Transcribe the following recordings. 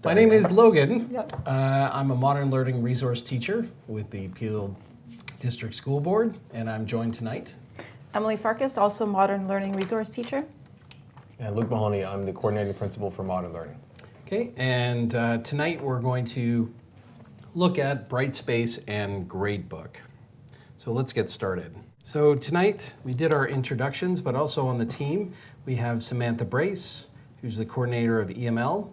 My name is Logan. Yep. I'm a modern learning resource teacher with the Peel District School Board, and I'm joined tonight. Emily Farkas, also modern learning resource teacher. And Luke Mahoney, I'm the coordinating principal for Modern Learning. Okay, and tonight we're going to look at Brightspace and Gradebook. So let's get started. So tonight we did our introductions, but also on the team we have Samantha Brace, who's the coordinator of EML.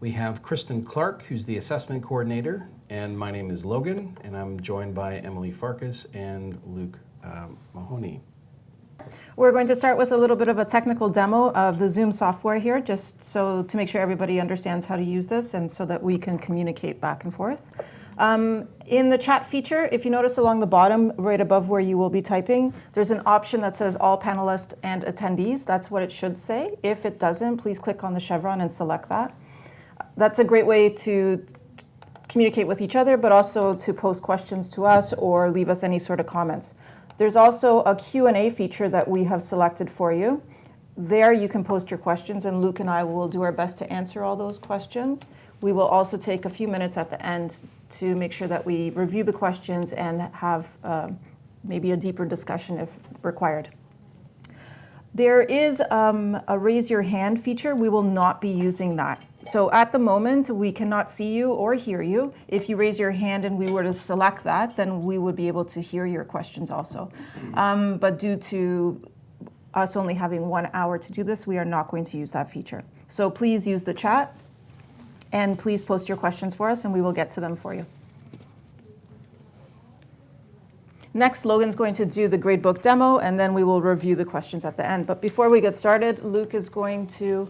We have Kristen Clark, who's the assessment coordinator, and my name is Logan, and I'm joined by Emily Farkas and Luke Mahoney. We're going to start with a little bit of a technical demo of the Zoom software here, just so to make sure everybody understands how to use this and so that we can communicate back and forth. In the chat feature, if you notice along the bottom, right above where you will be typing, there's an option that says all panelists and attendees. That's what it should say. If it doesn't, please click on the chevron and select that. That's a great way to communicate with each other, but also to post questions to us or leave us any sort of comments. There's also a Q&A feature that we have selected for you. There you can post your questions, and Luke and I will do our best to answer all those questions. We will also take a few minutes at the end to make sure that we review the questions and have maybe a deeper discussion if required. There is a raise your hand feature. We will not be using that. So at the moment, we cannot see you or hear you. If you raise your hand and we were to select that, then we would be able to hear your questions also. But due to us only having 1 hour to do this, we are not going to use that feature. So please use the chat and please post your questions for us and we will get to them for you. Next, Logan's going to do the gradebook demo, and then we will review the questions at the end. But before we get started, Luke is going to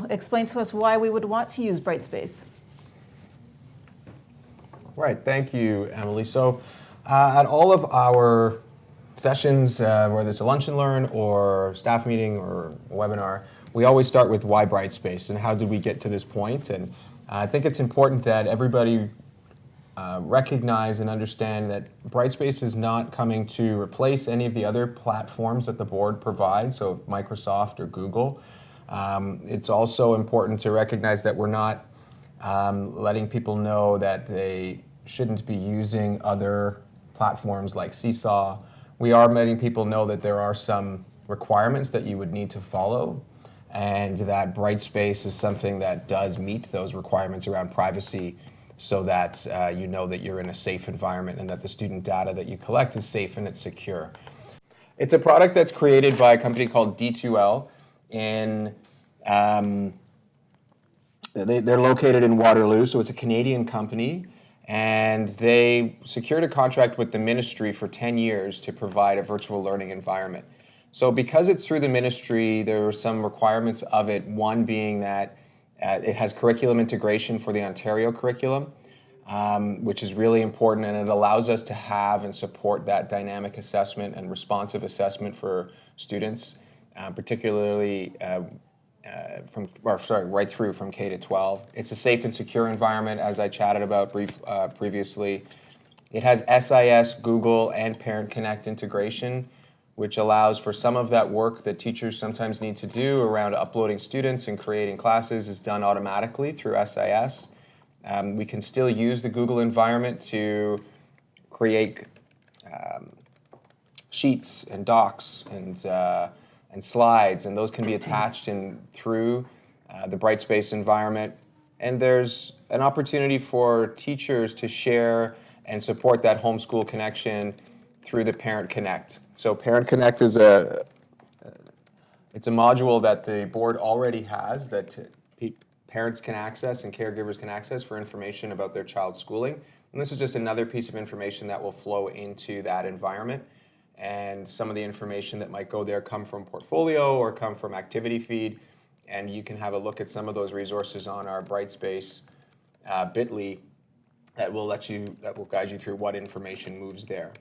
explain to us why we would want to use Brightspace. Right, thank you, Emily. So at all of our sessions, whether it's a lunch and learn or staff meeting or webinar, we always start with why Brightspace and how did we get to this point. And I think it's important that everybody recognize and understand that Brightspace is not coming to replace any of the other platforms that the board provides, so Microsoft or Google. It's also important to recognize that we're not letting people know that they shouldn't be using other platforms like Seesaw. We are letting people know that there are some requirements that you would need to follow, and that Brightspace is something that does meet those requirements around privacy, so that you know that you're in a safe environment and that the student data that you collect is safe and it's secure. It's a product that's created by a company called D2L. They're located in Waterloo, so it's a Canadian company, and they secured a contract with the ministry for 10 years to provide a virtual learning environment. So because it's through the ministry, there are some requirements of it, one being that it has curriculum integration for the Ontario curriculum, which is really important, and it allows us to have and support that dynamic assessment and responsive assessment for students, particularly right through from K to 12. It's a safe and secure environment, as I chatted about previously. It has SIS, Google, and Parent Connect integration, which allows for some of that work that teachers sometimes need to do around uploading students and creating classes is done automatically through SIS. We can still use the Google environment to create sheets and docs and slides, and those can be attached through the Brightspace environment. And there's an opportunity for teachers to share and support that homeschool connection through the Parent Connect. So Parent Connect is it's a module that the board already has that parents can access and caregivers can access for information about their child's schooling. And this is just another piece of information that will flow into that environment. And some of the information that might go there come from portfolio or come from activity feed. And you can have a look at some of those resources on our Brightspace bit.ly that will guide you through what information moves there.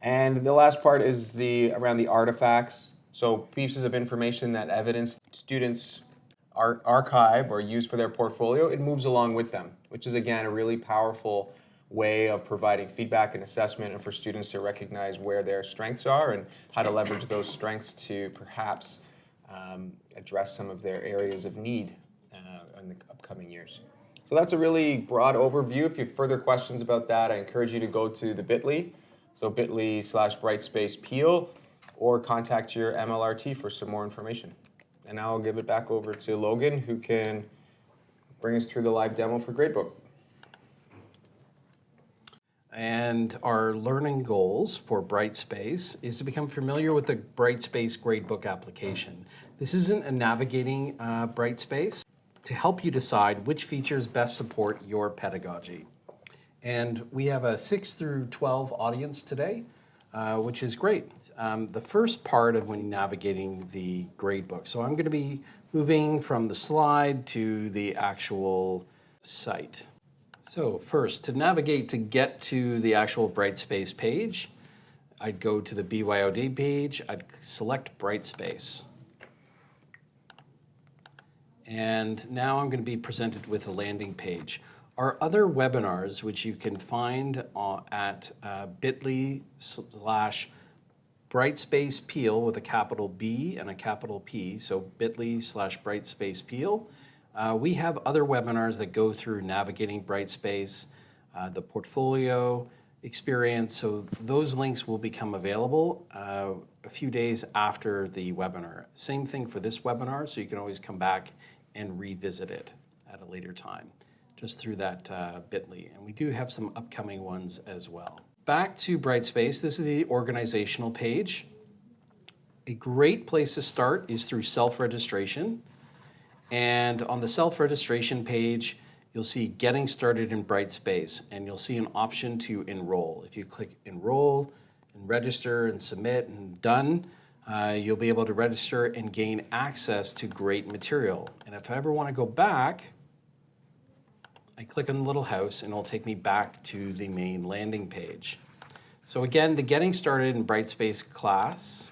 And the last part is around the artifacts. So pieces of information that evidence students archive or use for their portfolio, it moves along with them, which is again a really powerful way of providing feedback and assessment and for students to recognize where their strengths are and how to leverage those strengths to perhaps address some of their areas of need in the upcoming years. So that's a really broad overview. If you have further questions about that, I encourage you to go to the bit.ly, so bit.ly/Brightspace Peel, or contact your MLRT for some more information. And now I'll give it back over to Logan, who can bring us through the live demo for Gradebook. And our learning goals for Brightspace is to become familiar with the Brightspace Gradebook application. This isn't a navigating Brightspace to help you decide which features best support your pedagogy. And we have a 6 through 12 audience today, which is great. The first part of when navigating the gradebook. So I'm going to be moving from the slide to the actual site. So first, to navigate to get to the actual Brightspace page, I'd go to the BYOD page, I'd select Brightspace. And now I'm going to be presented with a landing page. Our other webinars, which you can find at bit.ly/Brightspace Peel with a capital B and a capital P, so bit.ly/Brightspace Peel. We have other webinars that go through navigating Brightspace, the portfolio experience, so those links will become available a few days after the webinar. Same thing for this webinar, so you can always come back and revisit it at a later time, just through that bit.ly. And we do have some upcoming ones as well. Back to Brightspace, this is the organizational page. A great place to start is through self-registration. And on the self-registration page, you'll see Getting Started in Brightspace, and you'll see an option to enroll. If you click Enroll and Register and Submit and Done, you'll be able to register and gain access to great material. And if I ever want to go back, I click on the little house and it'll take me back to the main landing page. So again, the Getting Started in Brightspace class,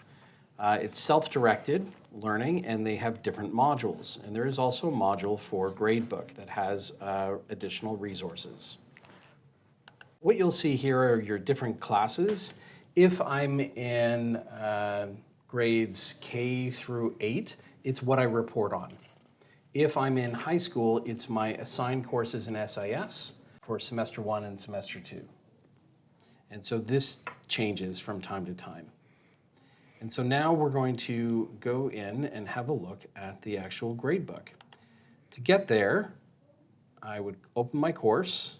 it's self-directed learning and they have different modules. And there is also a module for Gradebook that has additional resources. What you'll see here are your different classes. If I'm in grades K through 8, it's what I report on. If I'm in high school, it's my assigned courses in SIS for semester 1 and semester 2. And so this changes from time to time. And so now we're going to go in and have a look at the actual gradebook. To get there, I would open my course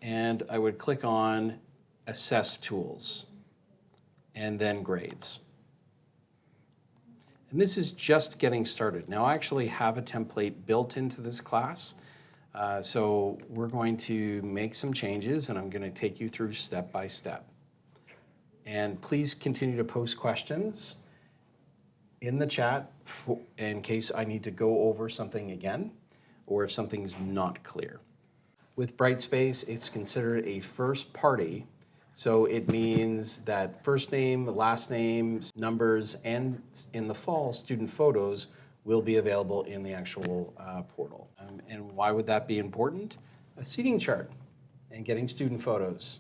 and I would click on Assess Tools and then Grades. And this is just getting started. Now I actually have a template built into this class. So we're going to make some changes and I'm going to take you through step by step. And please continue to post questions in the chat in case I need to go over something again or if something's not clear. With Brightspace, it's considered a first party. So it means that first name, last names, numbers, and in the fall, student photos will be available in the actual portal. And why would that be important? A seating chart and getting student photos.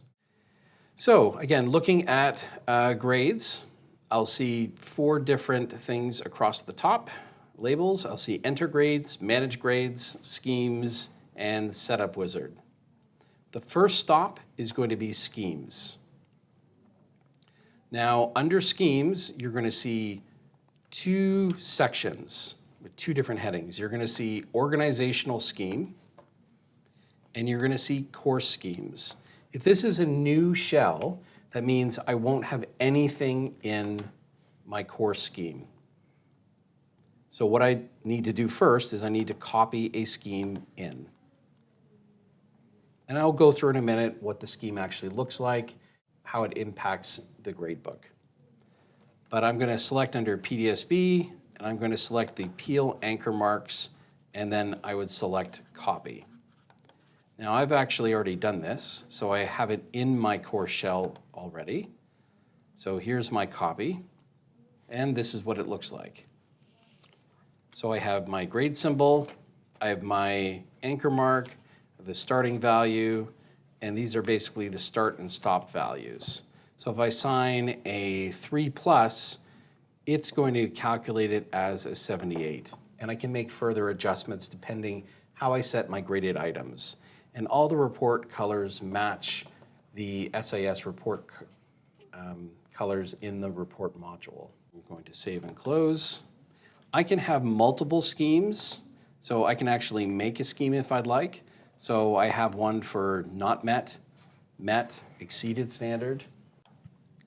So again, looking at grades, I'll see 4 different things across the top. Labels, I'll see Enter Grades, Manage Grades, Schemes, and Setup Wizard. The first stop is going to be Schemes. Now, under Schemes, you're going to see 2 sections with 2 different headings. You're going to see Organizational Scheme, and you're going to see Course Schemes. If this is a new shell, that means I won't have anything in my course scheme. So what I need to do first is I need to copy a scheme in. And I'll go through in a minute what the scheme actually looks like, how it impacts the gradebook. But I'm going to select under PDSB, and I'm going to select the Peel anchor marks, and then I would select Copy. Now I've actually already done this, so I have it in my course shell already. So here's my copy, and this is what it looks like. So I have my grade symbol, I have my anchor mark, the starting value, and these are basically the start and stop values. So if I assign a 3+, it's going to calculate it as a 78. and I can make further adjustments depending how I set my graded items. And all the report colors match the SIS report colors in the report module. I'm going to save and close. I can have multiple schemes, so I can actually make a scheme if I'd like. So I have one for not met, met, exceeded standard,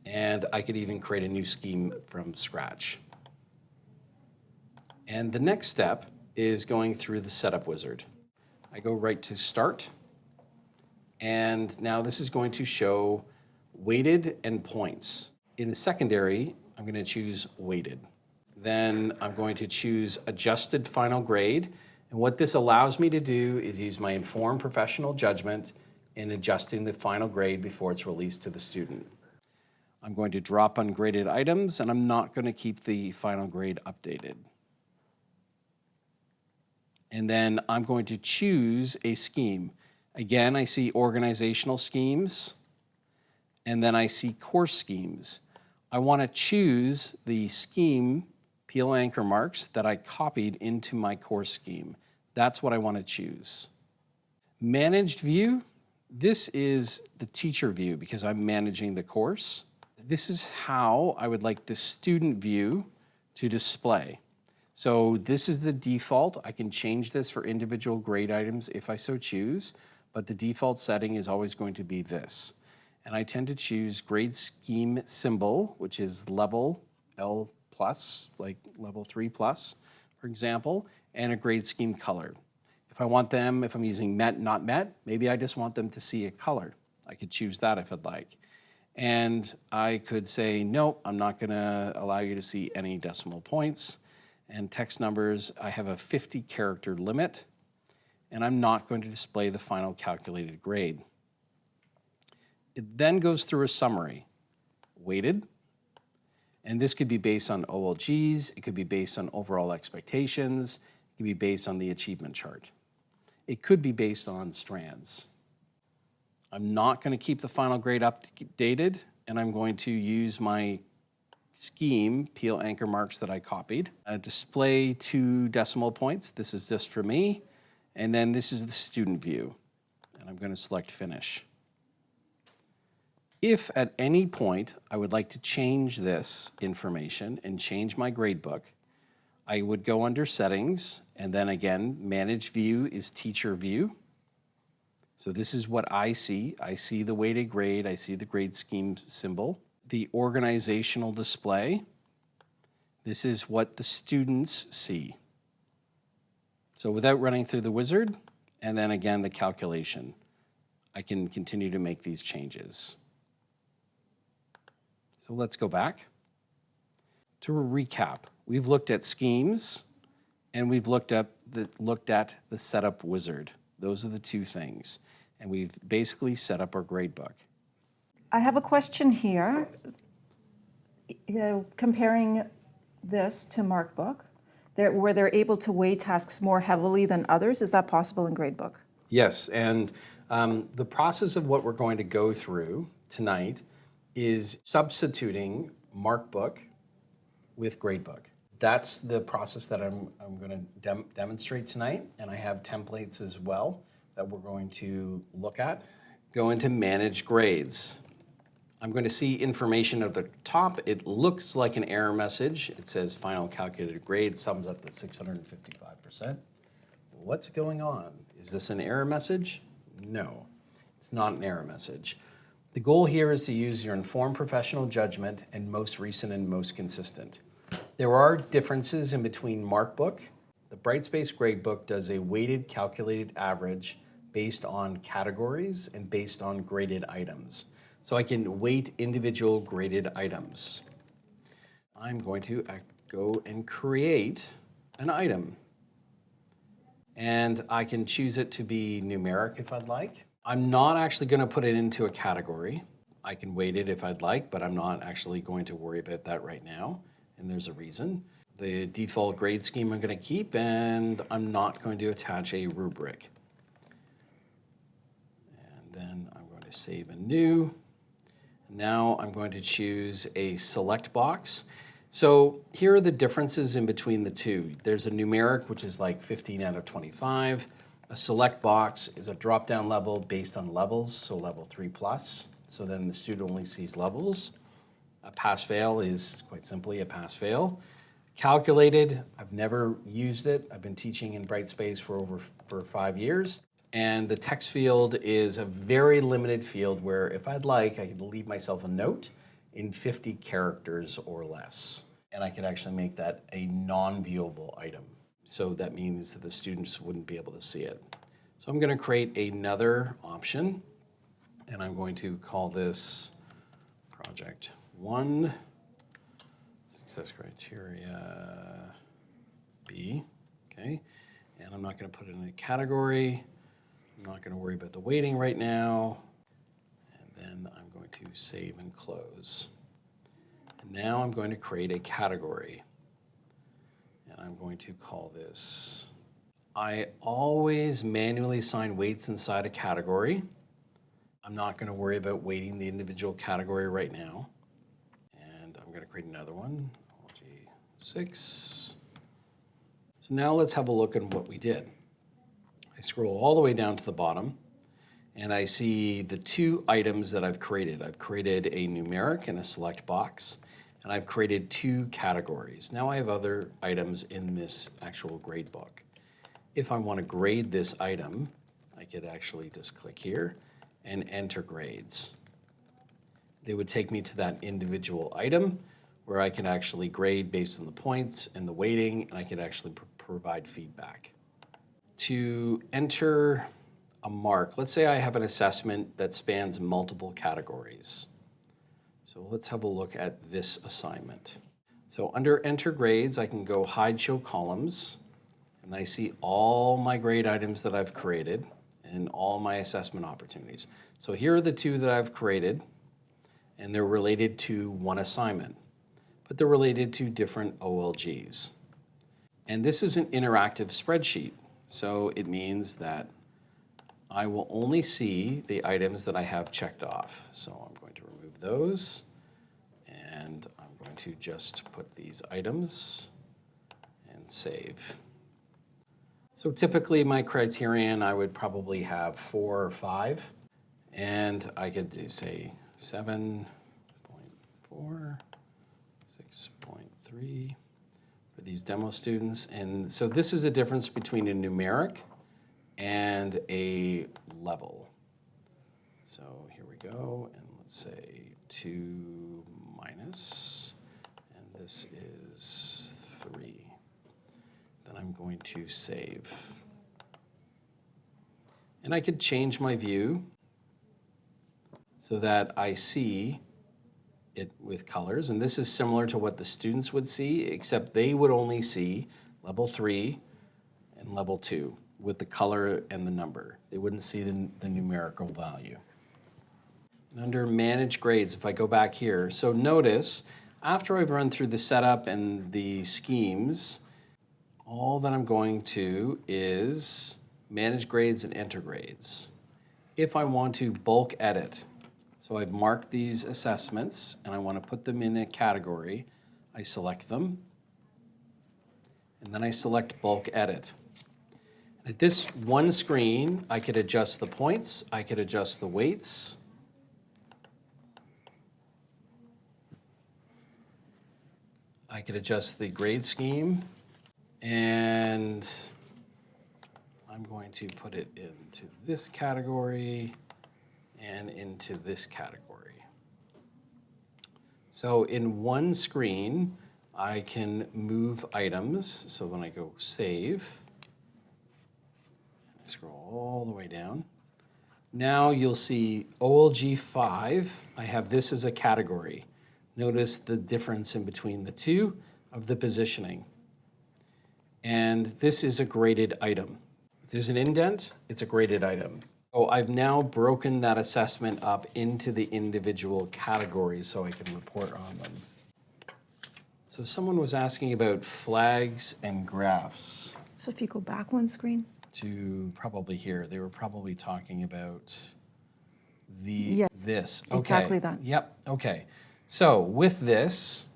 and I could even create a new scheme from scratch. And the next step is going through the setup wizard. I go right to start, and now this is going to show weighted and points. In the secondary, I'm going to choose weighted. Then I'm going to choose adjusted final grade. And what this allows me to do is use my informed professional judgment in adjusting the final grade before it's released to the student. I'm going to drop ungraded items, and I'm not going to keep the final grade updated. And then I'm going to choose a scheme. Again, I see organizational schemes, and then I see course schemes. I want to choose the scheme peel anchor marks that I copied into my course scheme. That's what I want to choose. Managed view, this is the teacher view because I'm managing the course. This is how I would like the student view to display. So this is the default. I can change this for individual grade items if I so choose, but the default setting is always going to be this. And I tend to choose grade scheme symbol, which is level L+, like level 3+, for example, and a grade scheme color. If I want them, if I'm using met, not met, maybe I just want them to see a color. I could choose that if I'd like. And I could say, nope, I'm not gonna allow you to see any decimal points. And text numbers, I have a 50 character limit, and I'm not going to display the final calculated grade. It then goes through a summary, weighted, and this could be based on OLGs, it could be based on overall expectations, it could be based on the achievement chart. It could be based on strands. I'm not going to keep the final grade updated, and I'm going to use my scheme, peel anchor marks that I copied. Display 2 decimal points, this is just for me, and then this is the student view, and I'm going to select finish. If at any point I would like to change this information and change my gradebook, I would go under settings, and then again, manage view is teacher view. So this is what I see. I see the weighted grade, I see the grade scheme symbol. The organizational display, this is what the students see. So without running through the wizard, and then again the calculation, I can continue to make these changes. So let's go back. To recap, we've looked at schemes, and we've looked at the setup wizard. Those are the 2 things. And we've basically set up our gradebook. I have a question here. Comparing this to Markbook, where they're able to weigh tasks more heavily than others, is that possible in Gradebook? Yes, and the process of what we're going to go through tonight is substituting Markbook with Gradebook. That's the process that I'm going to demonstrate tonight, and I have templates as well that we're going to look at. Go into Manage Grades. I'm going to see information at the top. It looks like an error message. It says final calculated grade sums up to 655%. What's going on? Is this an error message? No, it's not an error message. The goal here is to use your informed professional judgment and most recent and most consistent. There are differences in between Markbook. The Brightspace Gradebook does a weighted calculated average based on categories and based on graded items. So I can weight individual graded items. I'm going to go and create an item. And I can choose it to be numeric if I'd like. I'm not actually going to put it into a category. I can weight it if I'd like, but I'm not actually going to worry about that right now. And there's a reason. The default grade scheme I'm going to keep, and I'm not going to attach a rubric. And then I'm going to save a new. Now I'm going to choose a select box. So here are the differences in between the two. There's a numeric, which is like 15 out of 25. A select box is a drop-down level based on levels, so level 3 plus. So then the student only sees levels. A pass-fail is quite simply a pass-fail. Calculated, I've never used it. I've been teaching in Brightspace for 5 years. And the text field is a very limited field where if I'd like, I could leave myself a note in 50 characters or less. And I could actually make that a non-viewable item. So that means that the students wouldn't be able to see it. So I'm going to create another option, and I'm going to call this Project 1, Success Criteria B, okay? And I'm not going to put it in a category. I'm not going to worry about the weighting right now. And then I'm going to save and close. And now I'm going to create a category. And I'm going to call this, I always manually assign weights inside a category. I'm not going to worry about weighting the individual category right now. And I'm going to create another one, LG6. So now let's have a look at what we did. I scroll all the way down to the bottom, and I see the two items that I've created. I've created a numeric and a select box, and I've created two categories. Now I have other items in this actual grade book. If I want to grade this item, I could actually just click here and enter grades. They would take me to that individual item where I can actually grade based on the points and the weighting, and I could actually provide feedback. To enter a mark, let's say I have an assessment that spans multiple categories. So let's have a look at this assignment. So under Enter Grades, I can go Hide Show Columns, and I see all my grade items that I've created and all my assessment opportunities. So here are the two that I've created, and they're related to one assignment, but they're related to different OLGs. And this is an interactive spreadsheet, so it means that I will only see the items that I have checked off. So I'm going to remove those, and I'm going to just put these items and save. So typically my criterion, I would probably have 4 or 5, and I could do, say 7.4, 6.3 for these demo students. And so this is a difference between a numeric and a level. So here we go, and let's say 2 minus, and this is 3. Then I'm going to save. And I could change my view so that I see it with colors, and this is similar to what the students would see, except they would only see level 3 and level 2 with the color and the number. They wouldn't see the numerical value. And under Manage Grades, if I go back here, so notice, after I've run through the setup and the schemes, all that I'm going to is Manage Grades and Enter Grades. If I want to bulk edit, so I've marked these assessments and I want to put them in a category, I select them, and then I select Bulk Edit. At this one screen, I could adjust the points, I could adjust the weights. I could adjust the grade scheme, and I'm going to put it into this category and into this category. So in one screen, I can move items. So when I go Save, I scroll all the way down. Now you'll see OLG 5, I have this as a category. Notice the difference in between the two of the positioning. And this is a graded item. If there's an indent, it's a graded item. So I've now broken that assessment up into the individual categories so I can report on them. So someone was asking about flags and graphs. So if you go back one screen. To probably here, they were probably talking about Yes, this. Okay. exactly that. Yep, okay. So with this,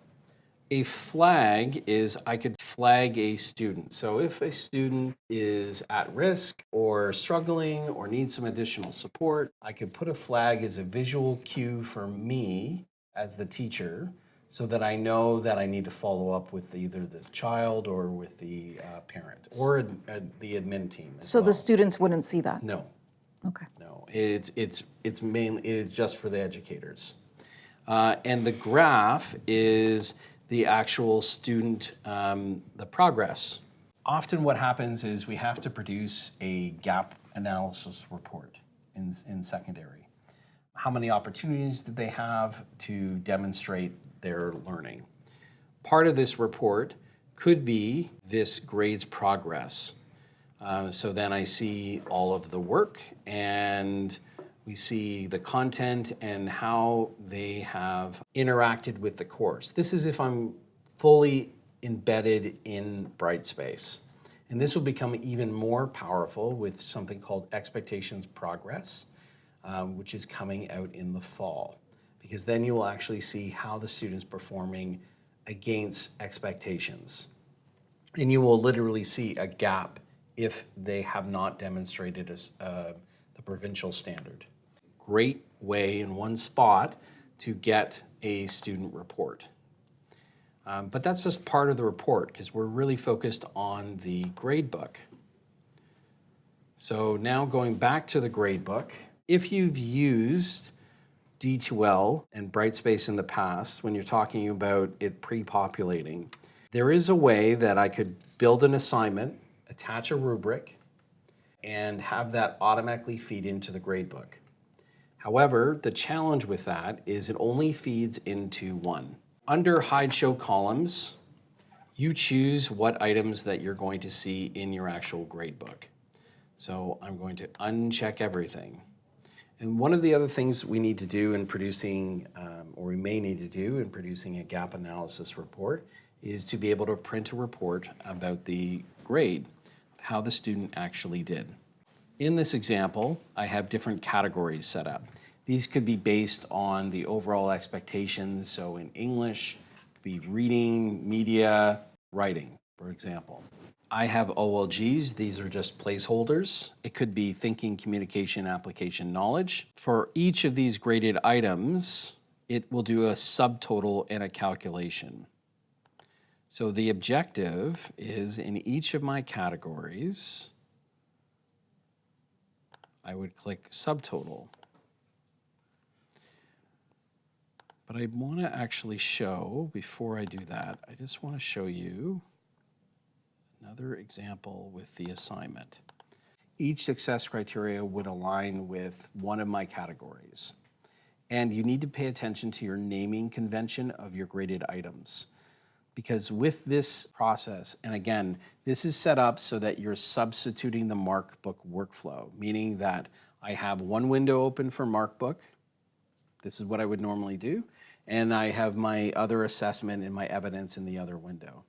A flag is I could flag a student. So if a student is at risk or struggling or needs some additional support, I could put a flag as a visual cue for me as the teacher so that I know that I need to follow up with either the child or with the parent or the admin team as So well. the students wouldn't see that? No, Okay. no, it's mainly, it is just for the educators. And the graph is the actual student, the progress. Often what happens is we have to produce a gap analysis report in secondary. How many opportunities did they have to demonstrate their learning? Part of this report could be this grades progress. So then I see all of the work and we see the content and how they have interacted with the course. This is if I'm fully embedded in Brightspace. And this will become even more powerful with something called Expectations Progress, which is coming out in the fall. Because then you will actually see how the student's performing against expectations. And you will literally see a gap if they have not demonstrated the provincial standard. Great way in one spot to get a student report. But that's just part of the report because we're really focused on the gradebook. So now going back to the gradebook, if you've used D2L and Brightspace in the past, when you're talking about it pre-populating, there is a way that I could build an assignment, attach a rubric, and have that automatically feed into the gradebook. However, the challenge with that is it only feeds into one. Under Hide Show Columns, you choose what items that you're going to see in your actual gradebook. So I'm going to uncheck everything. And one of the other things we need to do in producing, or we may need to do in producing a gap analysis report, is to be able to print a report about the grade, how the student actually did. In this example, I have different categories set up. These could be based on the overall expectations. So in English, it could be reading, media, writing, for example. I have OLGs, these are just placeholders. It could be thinking, communication, application, knowledge. For each of these graded items, it will do a subtotal and a calculation. So the objective is in each of my categories, I would click subtotal. But I want to actually show, before I do that, I just want to show you another example with the assignment. Each success criteria would align with one of my categories. And you need to pay attention to your naming convention of your graded items. Because with this process, and again, this is set up so that you're substituting the Markbook workflow, meaning that I have one window open for Markbook. This is what I would normally do. And I have my other assessment and my evidence in the other window.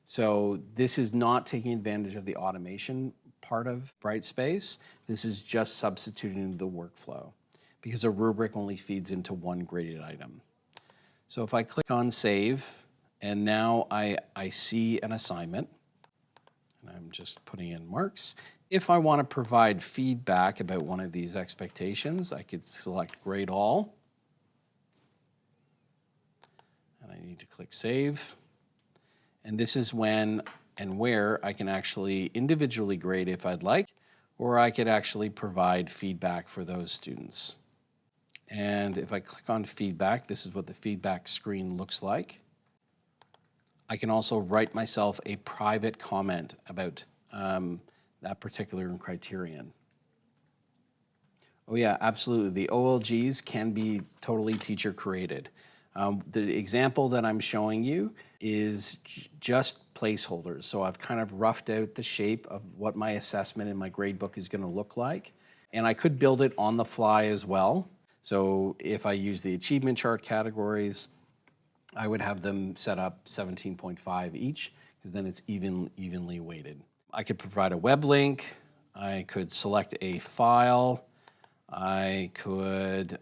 So this is not taking advantage of the automation part of Brightspace. This is just substituting the workflow because a rubric only feeds into one graded item. So if I click on Save, and now I see an assignment, and I'm just putting in marks. If I want to provide feedback about one of these expectations, I could select Grade All, and I need to click Save. And this is when and where I can actually individually grade if I'd like, or I could actually provide feedback for those students. And if I click on feedback, this is what the feedback screen looks like. I can also write myself a private comment about that particular criterion. Oh yeah, absolutely. The OLGs can be totally teacher created. The example that I'm showing you is just placeholders. So I've kind of roughed out the shape of what my assessment in my gradebook is going to look like. And I could build it on the fly as well. So if I use the achievement chart categories, I would have them set up 17.5 each, because then it's evenly weighted. I could provide a web link. I could select a file. I could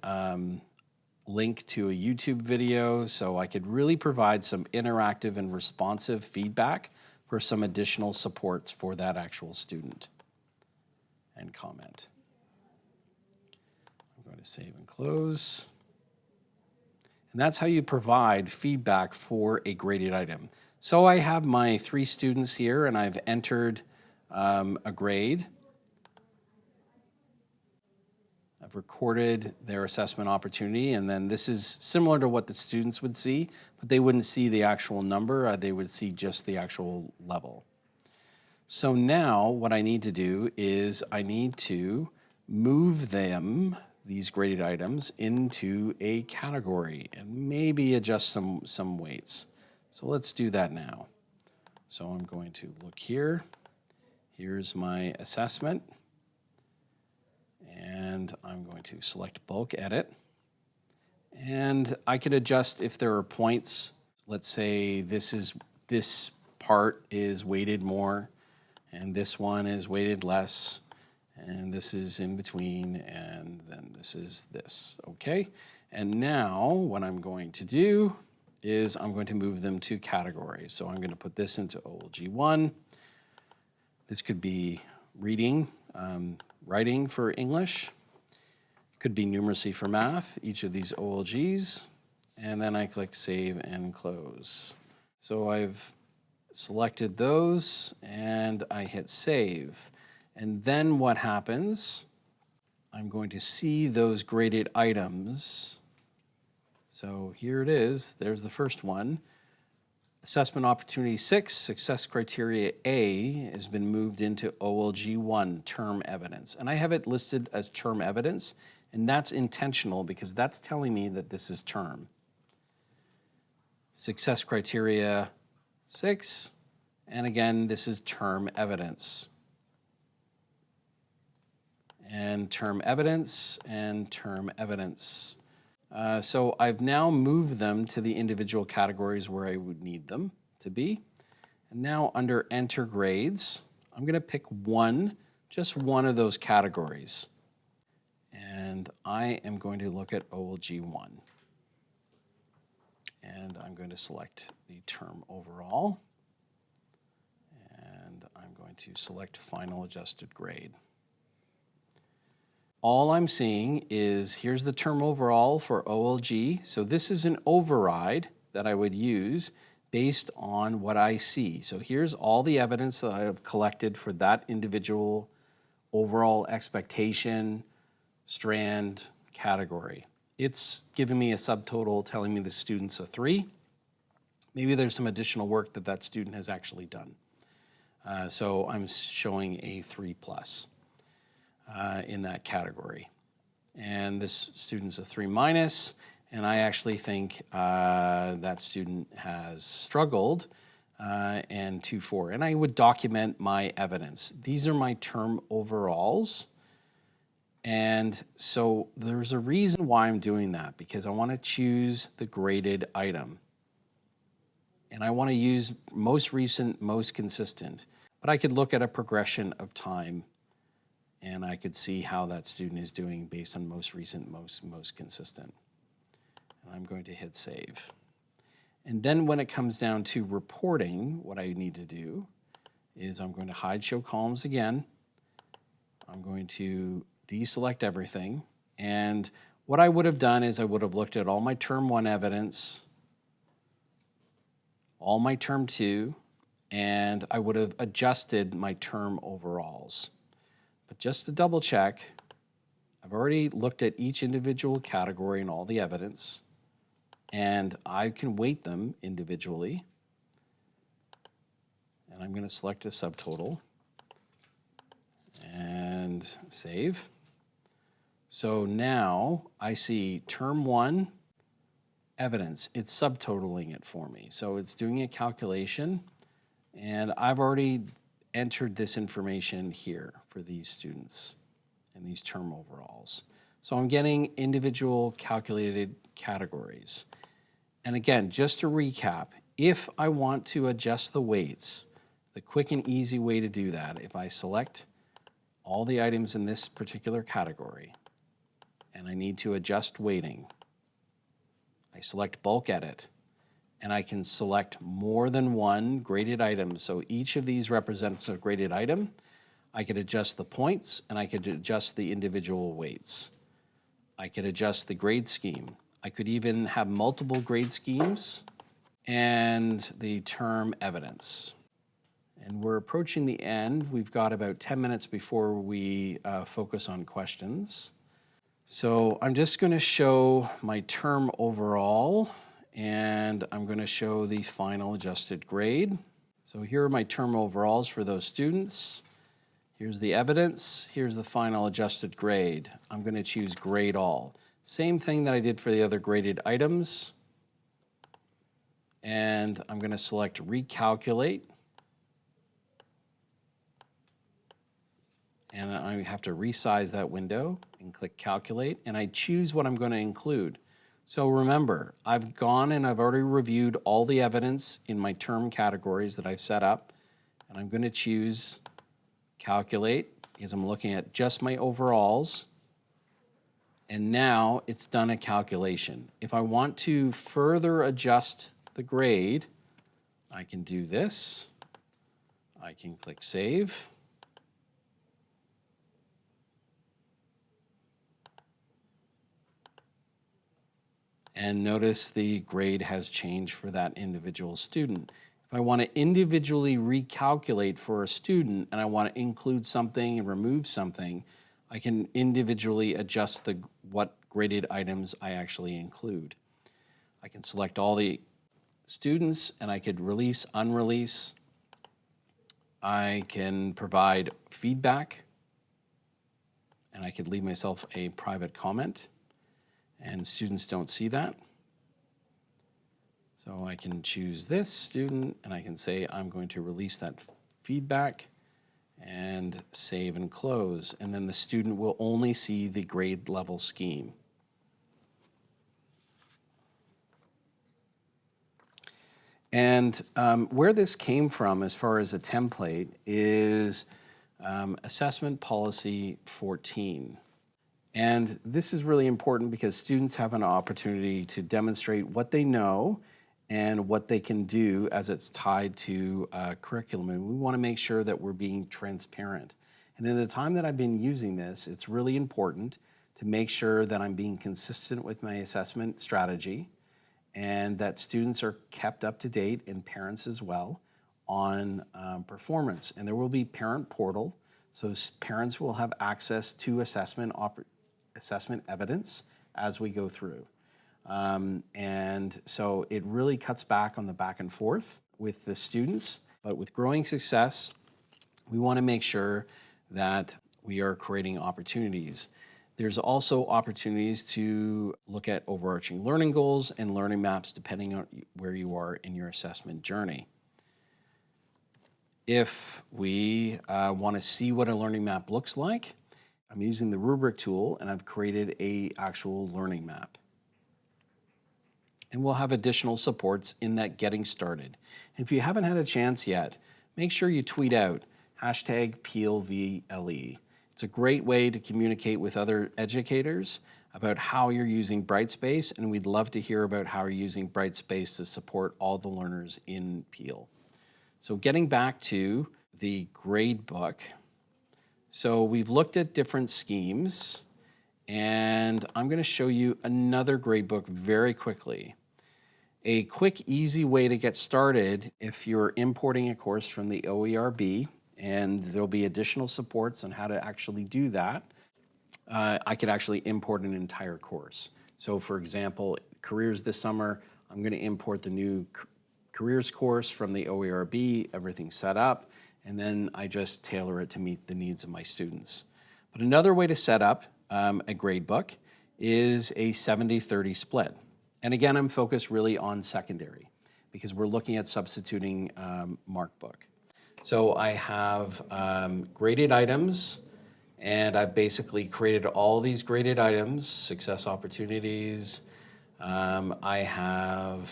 link to a YouTube video so I could really provide some interactive and responsive feedback for some additional supports for that actual student. And comment. I'm going to save and close. And that's how you provide feedback for a graded item. So I have my 3 students here and I've entered a grade. I've recorded their assessment opportunity, and then this is similar to what the students would see, but they wouldn't see the actual number, they would see just the actual level. So now what I need to do is I need to move them, these graded items, into a category and maybe adjust some weights. So let's do that now. So I'm going to look here. Here's my assessment. And I'm going to select bulk edit. And I could adjust if there are points. Let's say this part is weighted more, and this one is weighted less, and this is in between, and then this is this, okay? And now what I'm going to do is I'm going to move them to categories. So I'm going to put this into OLG1. This could be reading, writing for English. Could be numeracy for math, each of these OLGs. And then I click save and close. So I've selected those and I hit save. And then what happens, I'm going to see those graded items. So here it is, there's the first one. Assessment Opportunity 6, Success Criteria A has been moved into OLG1, Term Evidence. And I have it listed as Term Evidence, and that's intentional because that's telling me that this is term. Success Criteria 6, and again, this is Term Evidence. And Term Evidence, and Term Evidence. So I've now moved them to the individual categories where I would need them to be. And now under Enter Grades, I'm going to pick one, just one of those categories. And I am going to look at OLG1. And I'm going to select the term overall. And I'm going to select Final Adjusted Grade. All I'm seeing is here's the term overall for OLG. So this is an override that I would use based on what I see. So here's all the evidence that I have collected for that individual overall expectation, strand, category. It's giving me a subtotal telling me the student's a 3. Maybe there's some additional work that that student has actually done. So I'm showing a 3+. In that category. And this student's a 3-, and I actually think that student has struggled and 2-4. And I would document my evidence. These are my term overalls. And so there's a reason why I'm doing that, because I want to choose the graded item. And I want to use most recent, most consistent. But I could look at a progression of time and I could see how that student is doing based on most recent, most consistent. And I'm going to hit save. And then when it comes down to reporting, what I need to do is I'm going to hide show columns again. I'm going to deselect everything. And what I would have done is I would have looked at all my term 1 evidence, all my term 2, and I would have adjusted my term overalls. But just to double check, I've already looked at each individual category and all the evidence, and I can weight them individually. And I'm going to select a subtotal and save. So now I see term 1 evidence. It's subtotaling it for me. So it's doing a calculation, and I've already entered this information here for these students and these term overalls. So I'm getting individual calculated categories. And again, just to recap, if I want to adjust the weights, the quick and easy way to do that, if I select all the items in this particular category and I need to adjust weighting, I select bulk edit, and I can select more than one graded item. So each of these represents a graded item. I could adjust the points, and I could adjust the individual weights. I could adjust the grade scheme. I could even have multiple grade schemes and the term evidence. And we're approaching the end. We've got about 10 minutes before we focus on questions. So I'm just going to show my term overall, and I'm going to show the final adjusted grade. So here are my term overalls for those students. Here's the evidence. Here's the final adjusted grade. I'm going to choose grade all. Same thing that I did for the other graded items. And I'm going to select recalculate. And I have to resize that window and click calculate, and I choose what I'm going to include. So remember, I've gone and I've already reviewed all the evidence in my term categories that I've set up, and I'm going to choose calculate because I'm looking at just my overalls, and now it's done a calculation. If I want to further adjust the grade, I can do this. I can click save. And notice the grade has changed for that individual student. If I want to individually recalculate for a student and I want to include something and remove something, I can individually adjust what graded items I actually include. I can select all the students and I could release, unrelease. I can provide feedback, and I could leave myself a private comment. And students don't see that. So I can choose this student, and I can say I'm going to release that feedback and save and close. And then the student will only see the grade level scheme. And where this came from as far as a template is Assessment Policy 14. And this is really important because students have an opportunity to demonstrate what they know and what they can do as it's tied to curriculum. And we want to make sure that we're being transparent. And in the time that I've been using this, it's really important to make sure that I'm being consistent with my assessment strategy and that students are kept up to date, and parents as well, on performance. And there will be parent portal, so parents will have access to assessment evidence as we go through. And so it really cuts back on the back and forth with the students, but with growing success, we want to make sure that we are creating opportunities. There's also opportunities to look at overarching learning goals and learning maps depending on where you are in your assessment journey. If we want to see what a learning map looks like, I'm using the rubric tool and I've created an actual learning map. And we'll have additional supports in that getting started. And if you haven't had a chance yet, make sure you tweet out #PeelVLE. It's a great way to communicate with other educators about how you're using Brightspace, and we'd love to hear about how you're using Brightspace to support all the learners in Peel. So getting back to the gradebook, so we've looked at different schemes, and I'm going to show you another gradebook very quickly. A quick, easy way to get started if you're importing a course from the OERB, and there'll be additional supports on how to actually do that. I could actually import an entire course. So for example, careers this summer, I'm going to import the new careers course from the OERB, everything's set up, and then I just tailor it to meet the needs of my students. But another way to set up a gradebook is a 70-30 split. And again, I'm focused really on secondary because we're looking at substituting Markbook. So I have graded items, and I've basically created all these graded items, success opportunities. I have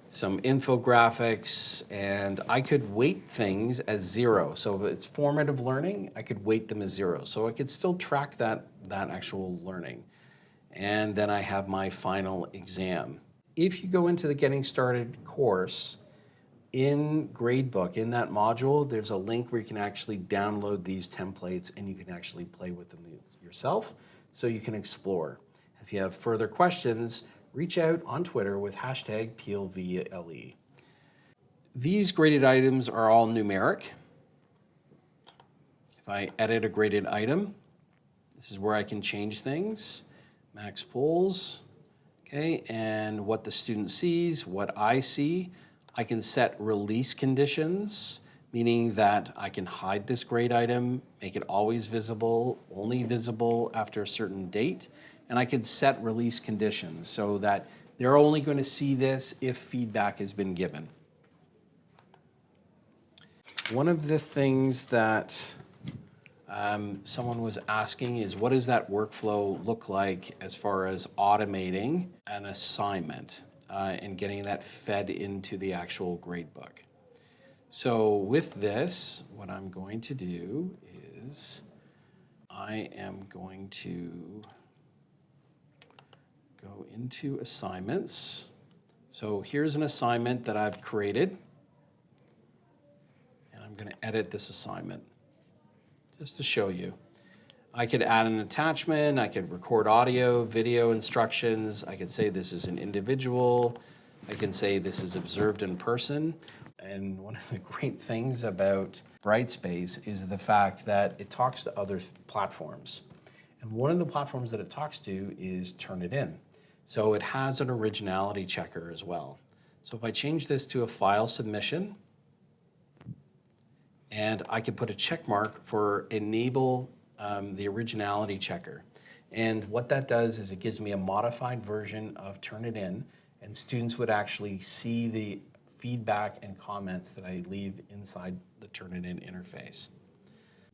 some infographics, and I could weight things as 0. So if it's formative learning, I could weight them as 0. So I could still track that actual learning. and then I have my final exam. If you go into the Getting Started course, in Gradebook, in that module, there's a link where you can actually download these templates and you can actually play with them yourself so you can explore. If you have further questions, reach out on Twitter with hashtag PLVLE. These graded items are all numeric. If I edit a graded item, this is where I can change things. Max pulls, okay, and what the student sees, what I see. I can set release conditions, meaning that I can hide this grade item, make it always visible, only visible after a certain date, and I can set release conditions so that they're only going to see this if feedback has been given. One of the things that someone was asking is, what does that workflow look like as far as automating an assignment and getting that fed into the actual gradebook? So with this, what I'm going to do is I am going to go into assignments. So here's an assignment that I've created, and I'm going to edit this assignment just to show you. I could add an attachment, I could record audio, video instructions, I could say this is an individual, I can say this is observed in person. And one of the great things about Brightspace is the fact that it talks to other platforms. And one of the platforms that it talks to is Turnitin. So it has an originality checker as well. So if I change this to a file submission, and I could put a check mark for enable the originality checker. And what that does is it gives me a modified version of Turnitin, and students would actually see the feedback and comments that I leave inside the Turnitin interface.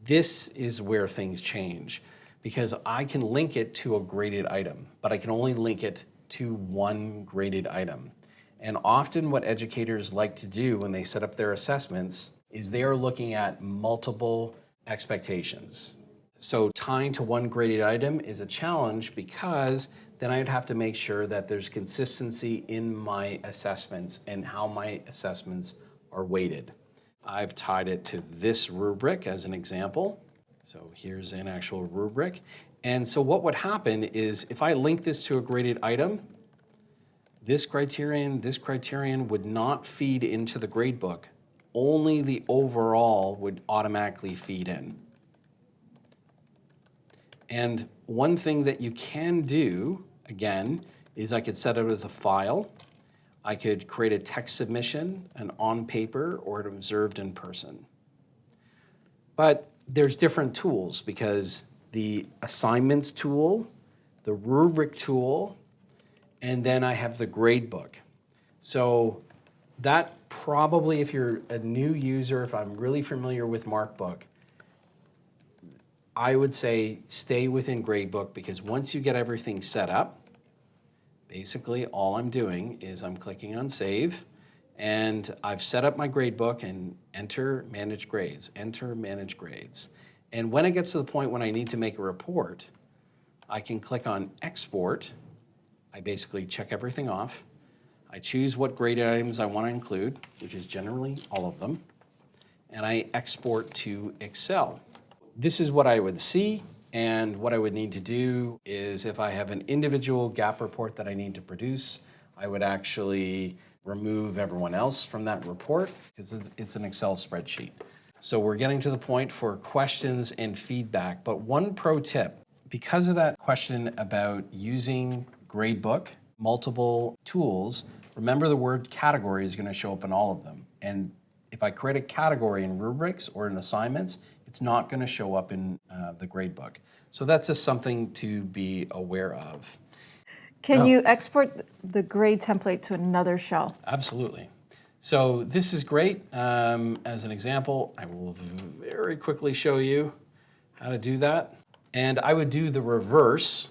This is where things change, because I can link it to a graded item, but I can only link it to one graded item. And often what educators like to do when they set up their assessments is they are looking at multiple expectations. So tying to one graded item is a challenge, because then I'd have to make sure that there's consistency in my assessments and how my assessments are weighted. I've tied it to this rubric as an example. So here's an actual rubric. And so what would happen is if I link this to a graded item, this criterion would not feed into the gradebook. Only the overall would automatically feed in. And one thing that you can do, again, is I could set it as a file. I could create a text submission, an on paper, or an observed in person. But there's different tools, because the assignments tool, the rubric tool, and then I have the gradebook. So that probably, if you're a new user, if I'm really familiar with Markbook, I would say stay within Gradebook, because once you get everything set up, basically all I'm doing is I'm clicking on Save, and I've set up my gradebook and enter Manage Grades, enter Manage Grades. And when it gets to the point when I need to make a report, I can click on Export. I basically check everything off. I choose what graded items I want to include, which is generally all of them, and I export to Excel. This is what I would see, and what I would need to do is, if I have an individual gap report that I need to produce, I would actually remove everyone else from that report, because it's an Excel spreadsheet. So we're getting to the point for questions and feedback, but one pro tip, because of that question about using Gradebook, multiple tools, remember the word category is going to show up in all of them. And if I create a category in rubrics or in assignments, it's not going to show up in the gradebook. So that's just something to be aware of. Can you export the grade template to another shell? Absolutely. So this is great. As an example, I will very quickly show you how to do that. And I would do the reverse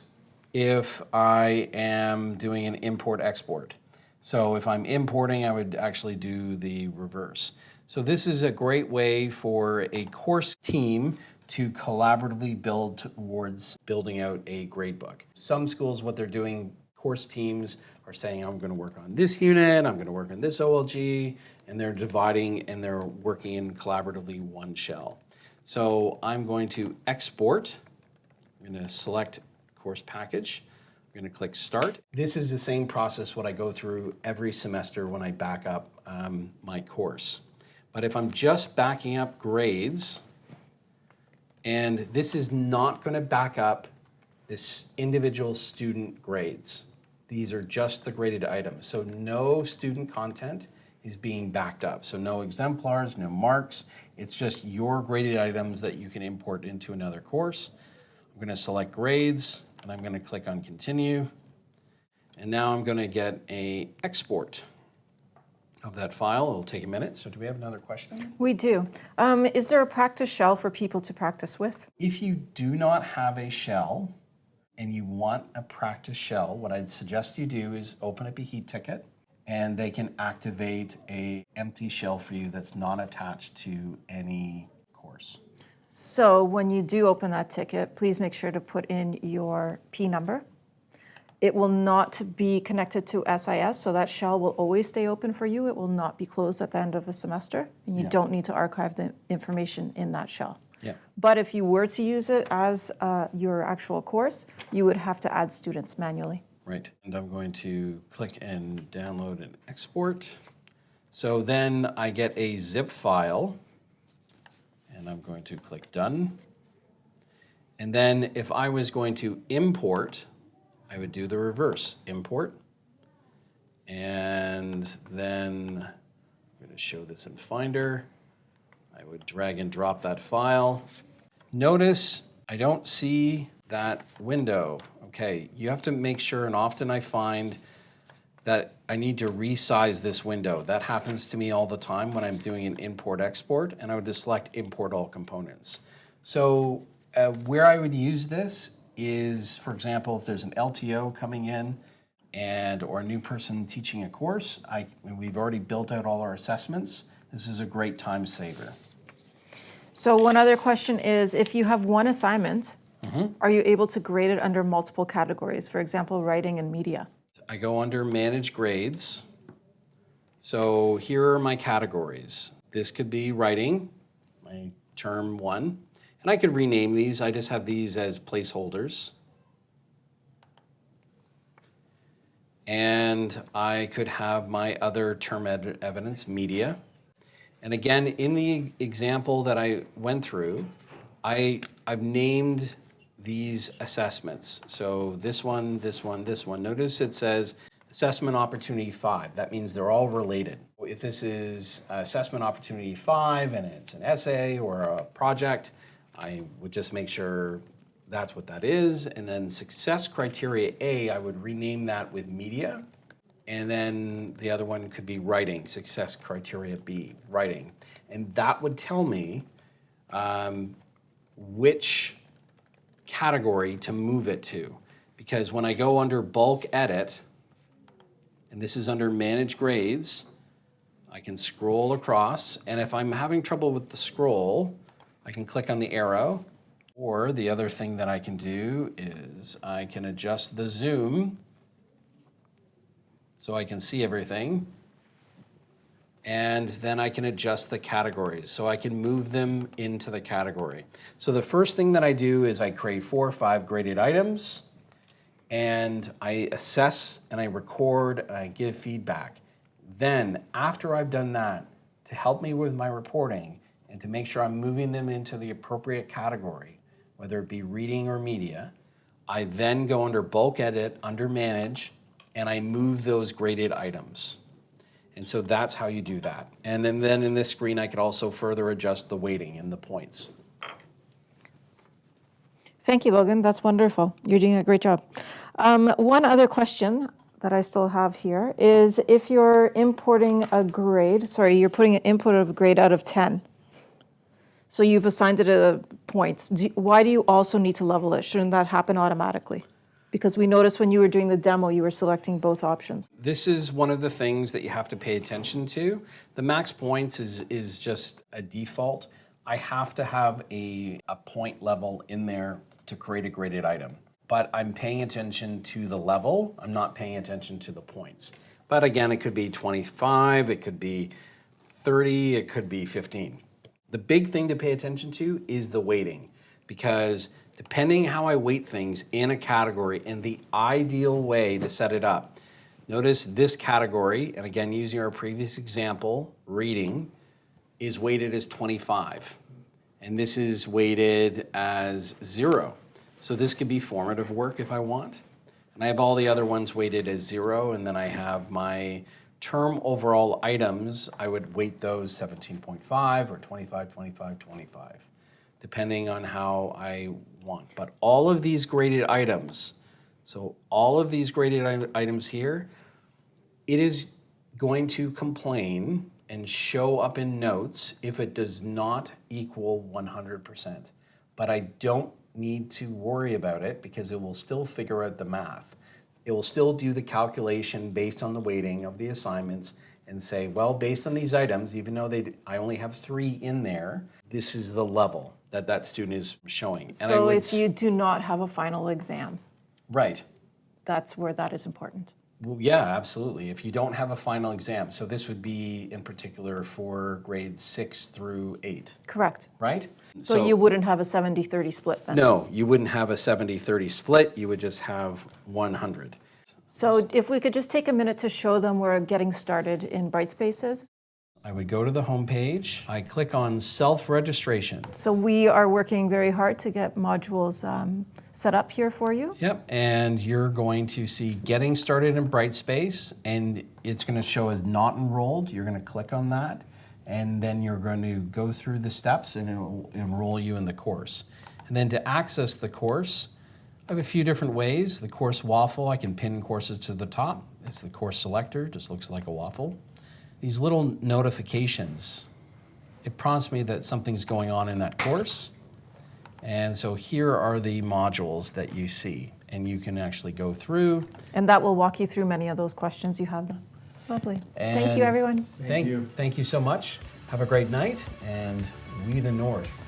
if I am doing an import-export. So if I'm importing, I would actually do the reverse. So this is a great way for a course team to collaboratively build towards building out a gradebook. Some schools, what they're doing, course teams are saying, I'm going to work on this unit, I'm going to work on this OLG, and they're dividing and they're working in collaboratively one shell. So I'm going to export. I'm going to select course package. I'm going to click Start. This is the same process what I go through every semester when I back up my course. But if I'm just backing up grades, and this is not going to back up this individual student grades. These are just the graded items. So no student content is being backed up. So no exemplars, no marks. It's just your graded items that you can import into another course. I'm going to select grades, and I'm going to click on Continue. And now I'm going to get an export of that file. It'll take a minute. So do we have another question? We do. Is there a practice shell for people to practice with? If you do not have a shell and you want a practice shell, what I'd suggest you do is open up a heat ticket, and they can activate an empty shell for you that's not attached to any course. So when you do open that ticket, please make sure to put in your P number. It will not be connected to SIS, so that shell will always stay open for you. It will not be closed at the end of a semester, and you don't need to archive the information in that shell. Yeah. But if you were to use it as your actual course, you would have to add students manually. Right, and I'm going to click and download and export. So then I get a zip file, and I'm going to click Done. And then if I was going to import, I would do the reverse, import. And then I'm going to show this in Finder. I would drag and drop that file. Notice I don't see that window. Okay, you have to make sure, and often I find that I need to resize this window. That happens to me all the time when I'm doing an import-export, and I would just select Import All Components. So where I would use this is, for example, if there's an LTO coming in or a new person teaching a course, we've already built out all our assessments. This is a great time saver. So one other question is, if you have one assignment, are you able to grade it under multiple categories, for example, writing and media? I go under Manage Grades. So here are my categories. This could be writing, my term 1. And I could rename these. I just have these as placeholders. And I could have my other term evidence, media. And again, in the example that I went through, I've named these assessments. So this one, this one, this one. Notice it says Assessment Opportunity 5. That means they're all related. If this is Assessment Opportunity 5 and it's an essay or a project, I would just make sure that's what that is. And then Success Criteria A, I would rename that with media. And then the other one could be writing, Success Criteria B, writing. And that would tell me which category to move it to. Because when I go under Bulk Edit, and this is under Manage Grades, I can scroll across. And if I'm having trouble with the scroll, I can click on the arrow. Or the other thing that I can do is I can adjust the zoom so I can see everything. And then I can adjust the categories. So I can move them into the category. So the first thing that I do is I create 4 or 5 graded items, and I assess and I record and I give feedback. Then after I've done that, to help me with my reporting and to make sure I'm moving them into the appropriate category, whether it be reading or media, I then go under Bulk Edit, under Manage, and I move those graded items. And so that's how you do that. And then in this screen, I could also further adjust the weighting and the points. Thank you, Logan. That's wonderful. You're doing a great job. One other question that I still have here is if you're importing a grade, you're putting an input of a grade out of 10. So you've assigned it a points. Why do you also need to level it? Shouldn't that happen automatically? Because we noticed when you were doing the demo, you were selecting both options. This is one of the things that you have to pay attention to. The max points is just a default. I have to have a point level in there to create a graded item. But I'm paying attention to the level, I'm not paying attention to the points. But again, it could be 25, it could be 30, it could be 15. The big thing to pay attention to is the weighting, because depending how I weight things in a category and the ideal way to set it up. Notice this category, and again, using our previous example, reading, is weighted as 25. And this is weighted as 0. So this could be formative work if I want. And I have all the other ones weighted as 0, and then I have my term overall items, I would weight those 17.5 or 25, 25, 25, depending on how I want. But all of these graded items, so all of these graded items here, it is going to complain and show up in notes if it does not equal 100%. But I don't need to worry about it because it will still figure out the math. It will still do the calculation based on the weighting of the assignments and say, well, based on these items, even though I only have 3 in there, this is the level that that student is showing. So if you do not have a final exam, right, that's where that is important. well, yeah, absolutely. If you don't have a final exam, so this would be in particular for grades 6 through 8, Correct. right? So you wouldn't have a 70-30 split then? No, you wouldn't have a 70-30 split, you would just have 100. So if we could just take a minute to show them where getting started in Brightspace. I would go to the home page, I click on self-registration. So we are working very hard to get modules set up here for you. Yep, and you're going to see getting started in Brightspace, and it's going to show as not enrolled. You're going to click on that, and then you're going to go through the steps and it will enroll you in the course. And then to access the course, I have a few different ways. The course waffle, I can pin courses to the top. It's the course selector, just looks like a waffle. These little notifications, it prompts me that something's going on in that course. And so here are the modules that you see, and you can actually go through. And that will walk you through many of those questions you have. Lovely. Thank you, everyone. Thank you so much. Have a great night, and we the North.